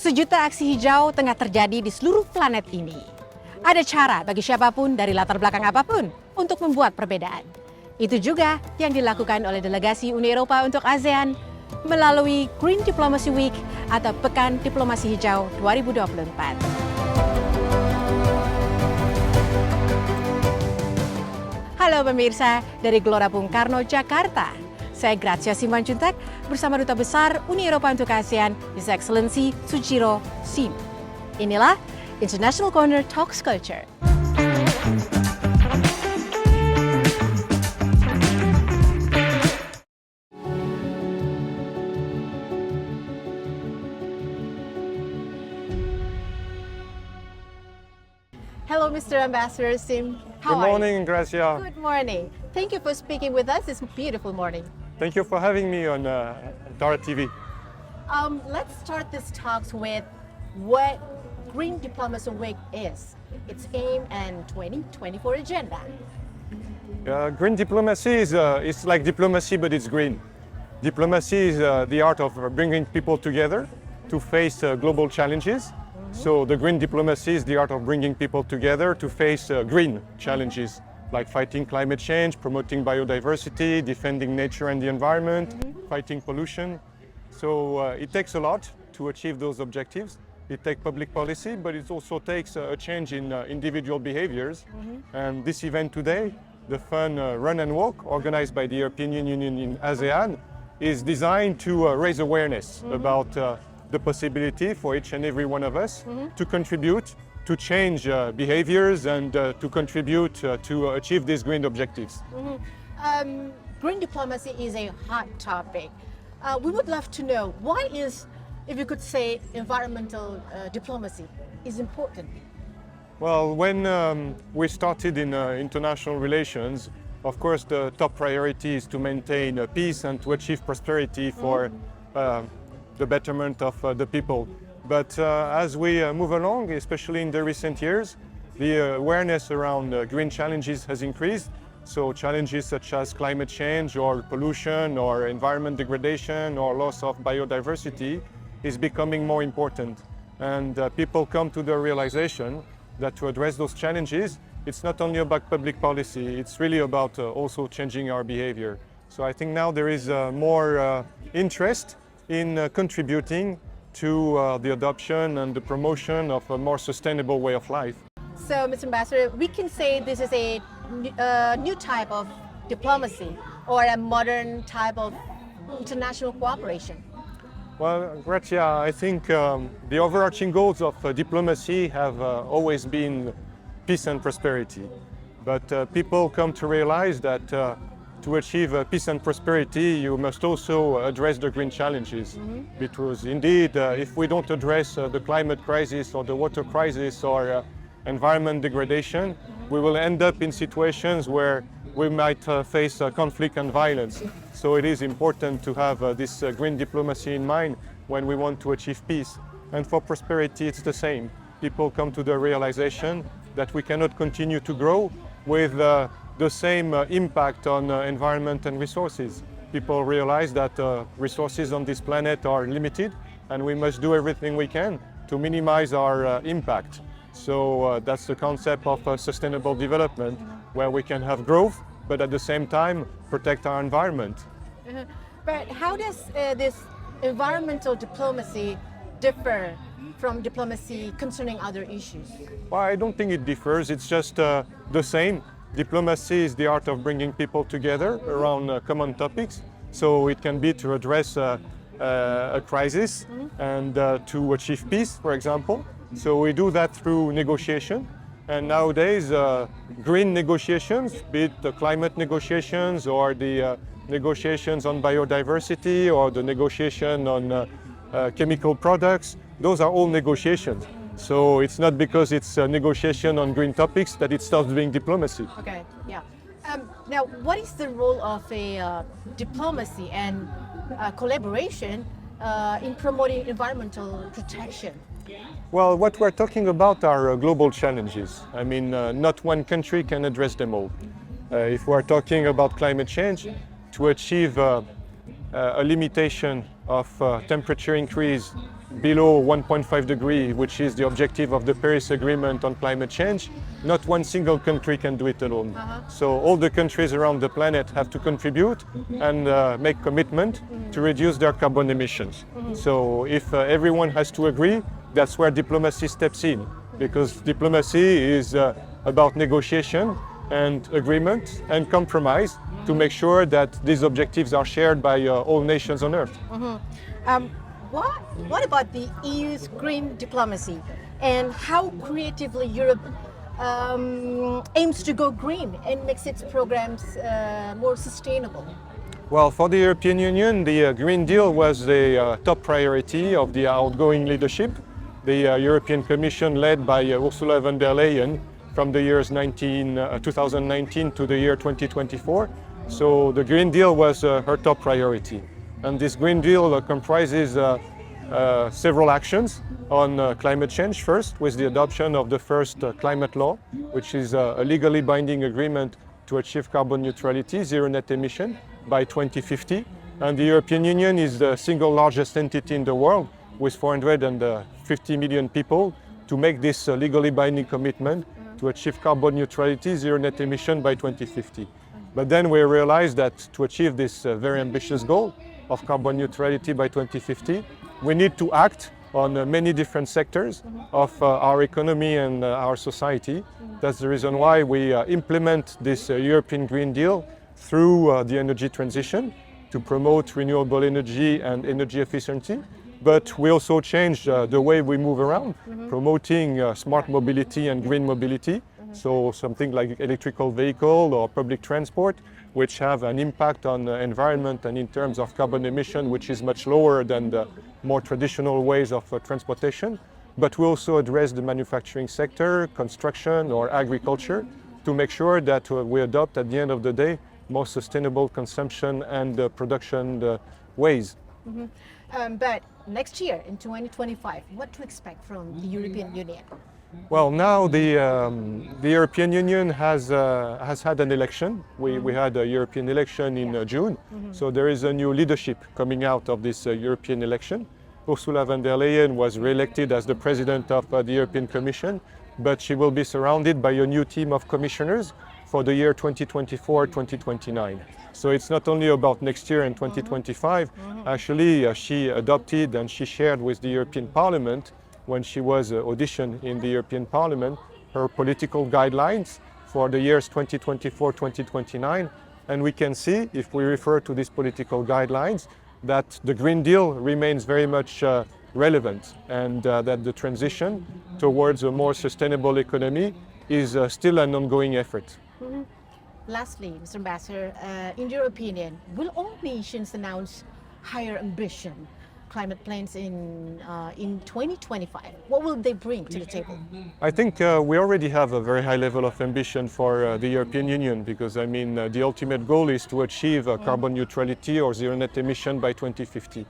Sejuta aksi hijau tengah terjadi di seluruh planet ini. Ada cara bagi siapapun dari latar belakang apapun untuk membuat perbedaan. Itu juga yang dilakukan oleh delegasi Uni Eropa untuk ASEAN melalui Green Diplomacy Week atau Pekan Diplomasi Hijau 2024. Halo pemirsa dari Gelora Bung Karno, Jakarta. Saya Grazia Simanjuntak bersama Duta Besar Uni Eropa untuk ASEAN, His Excellency Sujiro Seam. Inilah International Corner Talks Culture. Hello, Mr. Ambassador Seam. Good morning, Grazia. Good morning. Thank you for speaking with us this beautiful morning. Thank you for having me on ANTARA TV. Let's start this talks with what Green Diplomacy Week is, its aim and 2024 agenda. Green diplomacy is like diplomacy, but it's green. Diplomacy is the art of bringing people together to face global challenges. So the green diplomacy is the art of bringing people together to face green challenges, like fighting climate change, promoting biodiversity, defending nature and the environment, fighting pollution. So it takes a lot to achieve those objectives. It takes public policy, but it also takes a change in individual behaviors. And this event today, the fun Run and Walk, organized by the European Union in ASEAN, is designed to raise awareness about the possibility for each and every one of us to contribute to change behaviors and to contribute to achieve these green objectives. Green diplomacy is a hot topic. We would love to know why is, if you could say, environmental diplomacy is important. Well, when we started in international relations, of course, the top priority is to maintain peace and to achieve prosperity for the betterment of the people. But as we move along, especially in the recent years, the awareness around green challenges has increased. So challenges such as climate change or pollution or environment degradation or loss of biodiversity is becoming more important. And people come to the realization that to address those challenges, it's not only about public policy, it's really about also changing our behavior. So I think now there is more interest in contributing to the adoption and the promotion of a more sustainable way of life. So, Mr. Ambassador, we can say this is a new type of diplomacy or a modern type of international cooperation. Well, Grazia, I think the overarching goals of diplomacy have always been peace and prosperity. But people come to realize that to achieve peace and prosperity, you must also address the green challenges. Because indeed, if we don't address the climate crisis or the water crisis or environment degradation, we will end up in situations where we might face conflict and violence. So it is important to have this green diplomacy in mind when we want to achieve peace. And for prosperity, it's the same. People come to the realization that we cannot continue to grow with the same impact on environment and resources. People realize that resources on this planet are limited and we must do everything we can to minimize our impact. So that's the concept of sustainable development, where we can have growth, but at the same time protect our environment. But how does this environmental diplomacy differ from diplomacy concerning other issues? Well, I don't think it differs, it's just the same. Diplomacy is the art of bringing people together around common topics. So it can be to address a crisis and to achieve peace, for example. So we do that through negotiation. And nowadays, green negotiations, be it the climate negotiations or the negotiations on biodiversity or the negotiation on chemical products, those are all negotiations. So it's not because it's a negotiation on green topics that it stops being diplomacy. Okay, yeah. Now, what is the role of a diplomacy and collaboration in promoting environmental protection? Well, what we're talking about are global challenges. I mean, not one country can address them all. If we're talking about climate change, to achieve a limitation of temperature increase below 1.5 degree, which is the objective of the Paris Agreement on climate change, not one single country can do it alone. So all the countries around the planet have to contribute and make commitment to reduce their carbon emissions. So if everyone has to agree, that's where diplomacy steps in, because diplomacy is about negotiation and agreement and compromise to make sure that these objectives are shared by all nations on Earth. What about the EU's green diplomacy and how creatively Europe aims to go green and makes its programs more sustainable? Well, for the European Union, the Green Deal was the top priority of the outgoing leadership. The European Commission, led by Ursula von der Leyen, from the years 2019 to the year 2024. So the Green Deal was her top priority. And this Green Deal comprises several actions on climate change. First, with the adoption of the first climate law, which is a legally binding agreement to achieve carbon neutrality, zero net emission by 2050. And the European Union is the single largest entity in the world with 450 million people to make this legally binding commitment to achieve carbon neutrality, zero net emission by 2050. But then we realized that to achieve this very ambitious goal of carbon neutrality by 2050, we need to act on many different sectors of our economy and our society. That's the reason why we implement this European Green Deal through the energy transition to promote renewable energy and energy efficiency. But we also change the way we move around, promoting smart mobility and green mobility. So something like electrical vehicle or public transport, which have an impact on the environment and in terms of carbon emission, which is much lower than the more traditional ways of transportation. But we also address the manufacturing sector, construction or agriculture to make sure that we adopt at the end of the day more sustainable consumption and production ways. But next year, in 2025, what to expect from the European Union? Well, now the European Union has had an election. We had a European election in June, so there is a new leadership coming out of this European election. Ursula von der Leyen was re-elected as the president of the European Commission, but she will be surrounded by a new team of commissioners for the year 2024-2029. So it's not only about next year and 2025. Actually, she adopted and she shared with the European Parliament, when she was auditioned in the European Parliament, her political guidelines for the years 2024-2029. And we can see, if we refer to these political guidelines, that the Green Deal remains very much relevant and that the transition towards a more sustainable economy is still an ongoing effort. Lastly, Mr. Ambassador, in your opinion, will all nations announce higher ambition climate plans in 2025? What will they bring to the table? I think we already have a very high level of ambition for the European Union, because I mean the ultimate goal is to achieve carbon neutrality or zero net emission by 2050.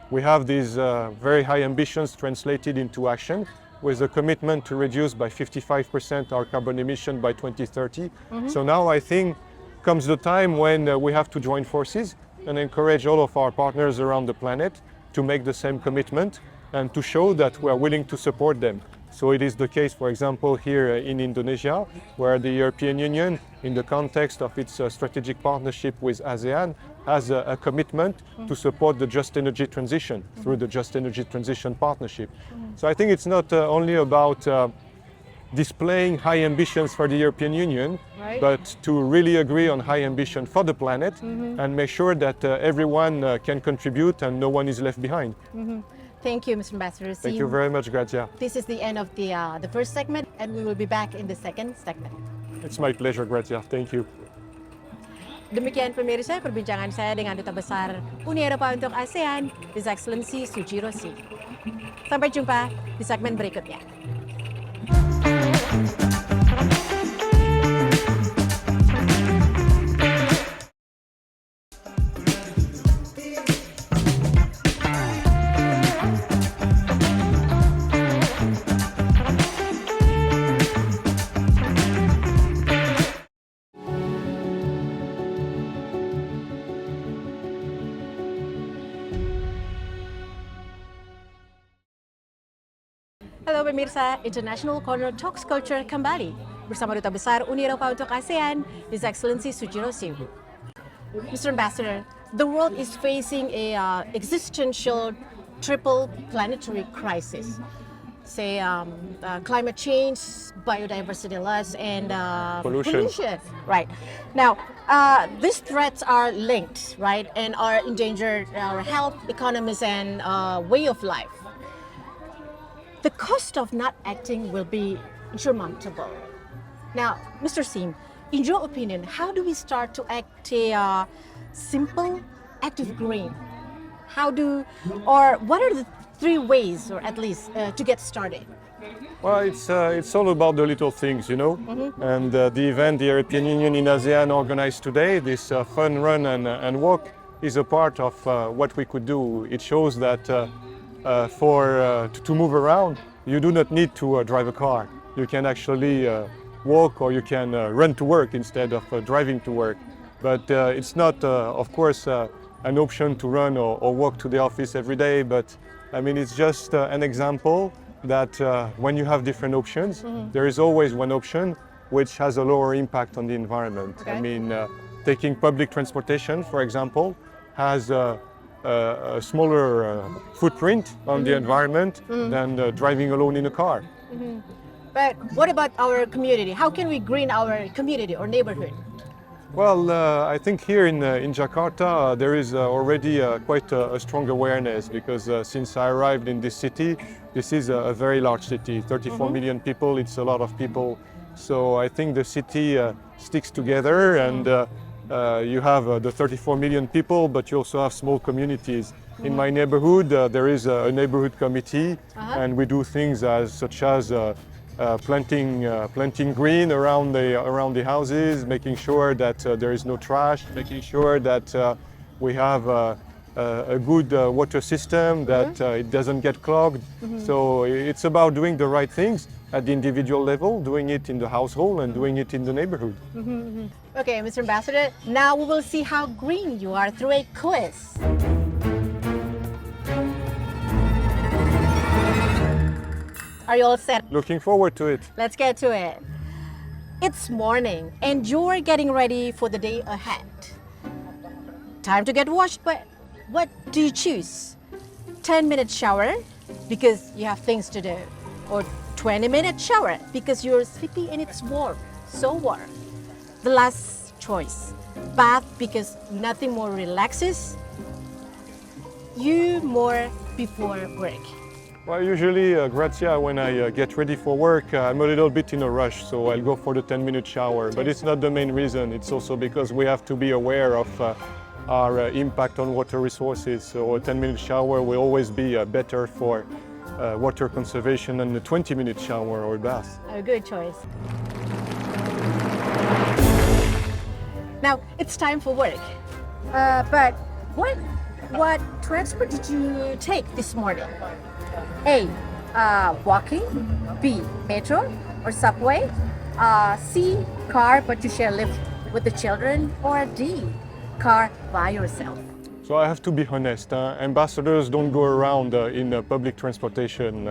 We have these very high ambitions translated into action, with a commitment to reduce by 55% our carbon emission by 2030. So now I think comes the time when we have to join forces and encourage all of our partners around the planet to make the same commitment and to show that we are willing to support them. So it is the case, for example, here in Indonesia, where the European Union, in the context of its strategic partnership with ASEAN, has a commitment to support the just energy transition through the Just Energy Transition Partnership. So I think it's not only about displaying high ambitions for the European Union, but to really agree on high ambition for the planet and make sure that everyone can contribute and no one is left behind. Thank you, Mr. Ambassador Seam. Thank you very much, Grazia. This is the end of the first segment, and we will be back in the second segment. It's my pleasure, Grazia. Thank you. Demikian pemirsa perbincangan saya dengan Duta Besar Uni Eropa untuk ASEAN, His Excellency Sujiro Seam. Sampai jumpa di segmen berikutnya. Halo pemirsa, International Corner Talks Culture kembali bersama Duta Besar Uni Eropa untuk ASEAN, His Excellency Sujiro Seam. Mr. Ambassador, the world is facing a existential triple planetary crisis. Say climate change, biodiversity loss, and Pollution. Right. Now, these threats are linked, right, and are endangered our health, economies, and way of life. The cost of not acting will be insurmountable. Now, Mr. Seam, in your opinion, how do we start to act a simple, active green? What are the 3 ways, or at least, to get started? Well, it's all about the little things, you know. And the event the European Union in ASEAN organized today, this fun run and walk, is a part of what we could do. It shows that to move around, you do not need to drive a car. You can actually walk, or you can run to work instead of driving to work. But it's not, of course, an option to run or walk to the office every day. But I mean, it's just an example that when you have different options, there is always one option which has a lower impact on the environment. Okay. I mean, taking public transportation, for example, has a smaller footprint on the environment than driving alone in a car. But what about our community? How can we green our community or neighborhood? Well, I think here in Jakarta there is already quite a strong awareness, because since I arrived in this city, this is a very large city, 34 million people, it's a lot of people. So I think the city sticks together, and you have the 34 million people, but you also have small communities. In my neighborhood, there is a neighborhood committee, and we do things such as planting green around the houses, making sure that there is no trash, making sure that we have a good water system, that it doesn't get clogged. So it's about doing the right things at the individual level, doing it in the household, and doing it in the neighborhood. Okay, Mr. Ambassador, now we will see how green you are through a quiz. Are you all set? Looking forward to it. Let's get to it. It's morning and you're getting ready for the day ahead. Time to get washed, but what do you choose? 10-minute shower because you have things to do, or 20-minute shower because you're sleepy and it's warm, so warm. The last choice, bath because nothing more relaxes you more before work. Well, usually, Grazia, when I get ready for work, I'm a little bit in a rush, so I'll go for the 10-minute shower. But it's not the main reason. It's also because we have to be aware of our impact on water resources. So a 10-minute shower will always be better for water conservation than a 20-minute shower or bath. A good choice. Now, it's time for work. But what transport did you take this morning? A, walking. B, metro or subway. C, car but you share lift with the children. Or D, car by yourself. So I have to be honest, ambassadors don't go around in public transportation,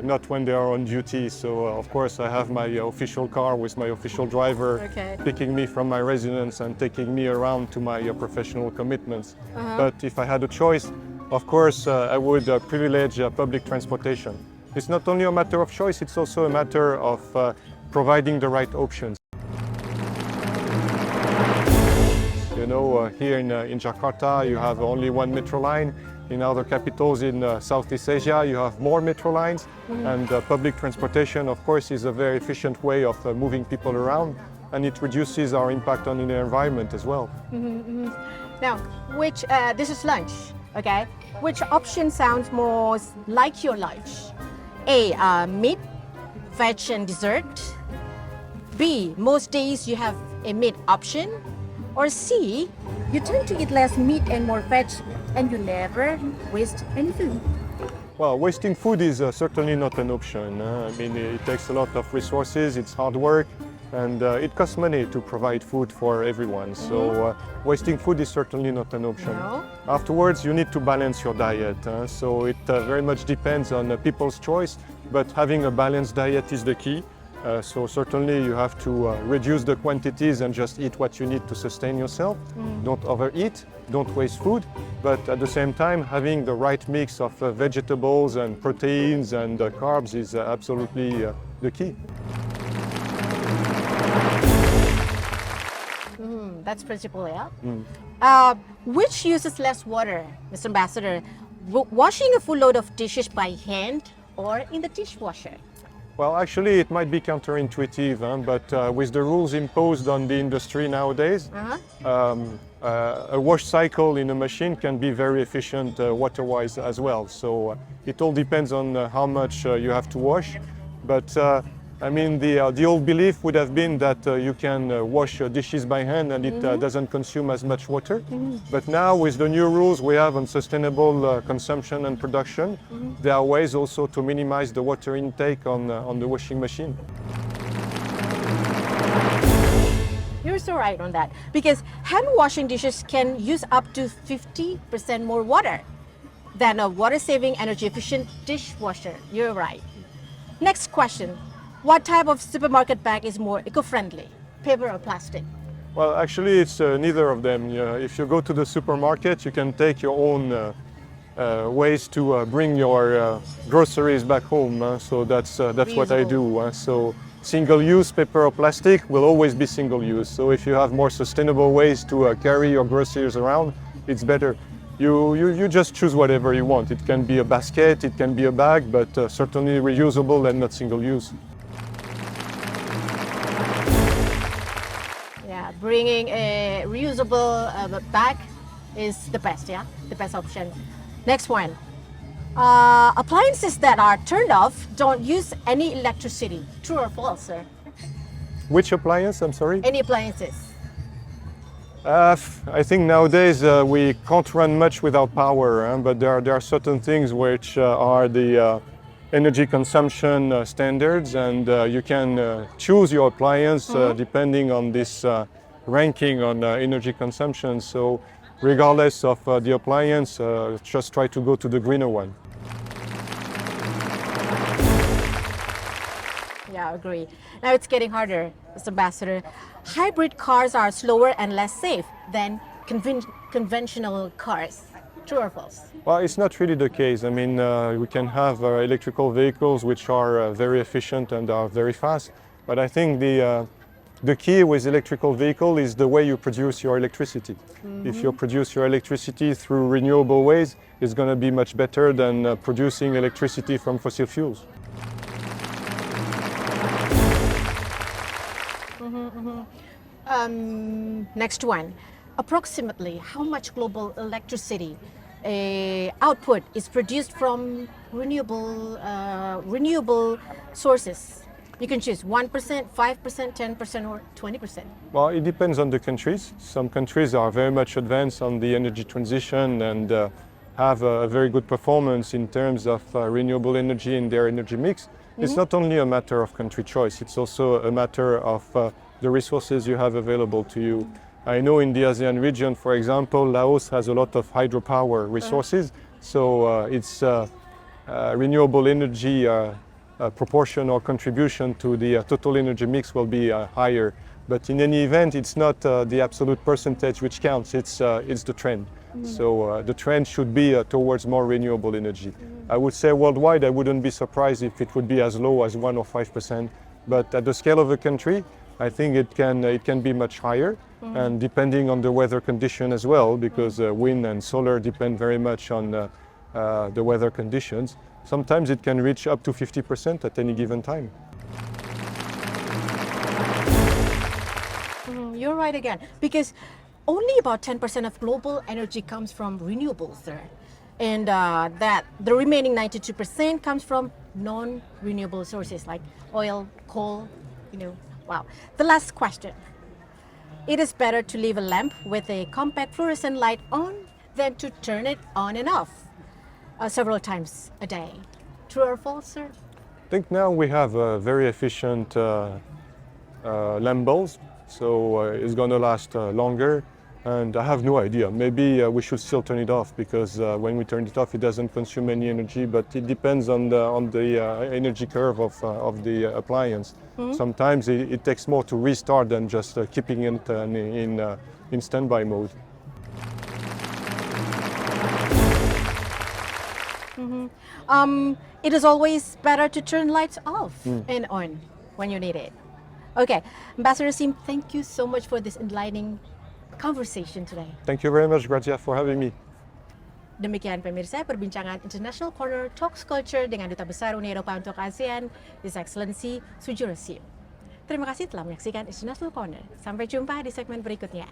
not when they are on duty. So of course I have my official car with my official driver, picking me from my residence and taking me around to my professional commitments. But if I had a choice, of course I would privilege public transportation. It's not only a matter of choice, it's also a matter of providing the right options. You know, here in Jakarta, you have only one metro line. In other capitals in Southeast Asia, you have more metro lines. And public transportation, of course, is a very efficient way of moving people around, and it reduces our impact on the environment as well. Now, this is lunch, okay? Which option sounds most like your lunch? A, meat, veg, and dessert. B, most days you have a meat option. Or C, you tend to eat less meat and more veg, and you never waste any food. Well, wasting food is certainly not an option. I mean, it takes a lot of resources, it's hard work, and it costs money to provide food for everyone. So wasting food is certainly not an option. No. Afterwards, you need to balance your diet. So it very much depends on people's choice, but having a balanced diet is the key. So certainly you have to reduce the quantities and just eat what you need to sustain yourself. Don't overeat, don't waste food, but at the same time having the right mix of vegetables and proteins and carbs is absolutely the key. That's principle, yeah? Which uses less water, Mr. Ambassador? Washing a full load of dishes by hand or in the dishwasher? Well, actually, it might be counterintuitive, but with the rules imposed on the industry nowadays, a wash cycle in a machine can be very efficient water-wise as well. So it all depends on how much you have to wash. But I mean, the old belief would have been that you can wash dishes by hand and it doesn't consume as much water. But now with the new rules we have on sustainable consumption and production, there are ways also to minimize the water intake on the washing machine. You're so right on that, because hand washing dishes can use up to 50% more water than a water-saving, energy-efficient dishwasher. You're right. Next question. What type of supermarket bag is more eco-friendly, paper or plastic? Well, actually, it's neither of them. If you go to the supermarket, you can take your own ways to bring your groceries back home. So that's what I do. So single-use paper or plastic will always be single-use. So if you have more sustainable ways to carry your groceries around, it's better. You just choose whatever you want. It can be a basket, it can be a bag, but certainly reusable and not single-use. Yeah, bringing a reusable bag is the best, yeah? The best option. Next one. Appliances that are turned off don't use any electricity. True or false, sir? Which appliance, I'm sorry? Any appliances? I think nowadays we can't run much without power, but there are certain things which are the energy consumption standards, and you can choose your appliance depending on this ranking on energy consumption. So regardless of the appliance, just try to go to the greener one. Yeah, I agree. Now it's getting harder, Mr. Ambassador. Hybrid cars are slower and less safe than conventional cars. True or false? Well, it's not really the case. I mean, we can have electrical vehicles which are very efficient and are very fast, but I think the key with electrical vehicle is the way you produce your electricity. If you produce your electricity through renewable ways, it's going to be much better than producing electricity from fossil fuels. Next one. Approximately how much global electricity output is produced from renewable sources? You can choose 1%, 5%, 10%, or 20%. Well, it depends on the countries. Some countries are very much advanced on the energy transition and have a very good performance in terms of renewable energy in their energy mix. It's not only a matter of country choice, it's also a matter of the resources you have available to you. I know in the ASEAN region, for example, Laos has a lot of hydropower resources, so its renewable energy proportion or contribution to the total energy mix will be higher. But in any event, it's not the absolute percentage which counts, it's the trend. So the trend should be towards more renewable energy. I would say worldwide, I wouldn't be surprised if it would be as low as 1 or 5%. But at the scale of a country, I think it can be much higher, and depending on the weather condition as well, because wind and solar depend very much on the weather conditions. Sometimes it can reach up to 50% at any given time. You're right again, because only about 10% of global energy comes from renewables, sir. And that the remaining 92% comes from non-renewable sources like oil, coal, Wow. The last question. It is better to leave a lamp with a compact fluorescent light on than to turn it on and off several times a day. True or false, sir? I think now we have very efficient lamp bulbs, so it's going to last longer. And I have no idea. Maybe we should still turn it off, because when we turn it off, it doesn't consume any energy. But it depends on the energy curve of the appliance. Sometimes it takes more to restart than just keeping it in standby mode. It is always better to turn lights off and on when you need it. Okay, Ambassador Seam, thank you so much for this enlightening conversation today. Thank you very much, Grazia, for having me. Demikian pemirsa, perbincangan International Corner Talks Culture dengan Duta Besar Uni Eropa untuk ASEAN, His Excellency Sujiro Seam. Terima kasih telah menyaksikan International Corner. Sampai jumpa di segmen berikutnya.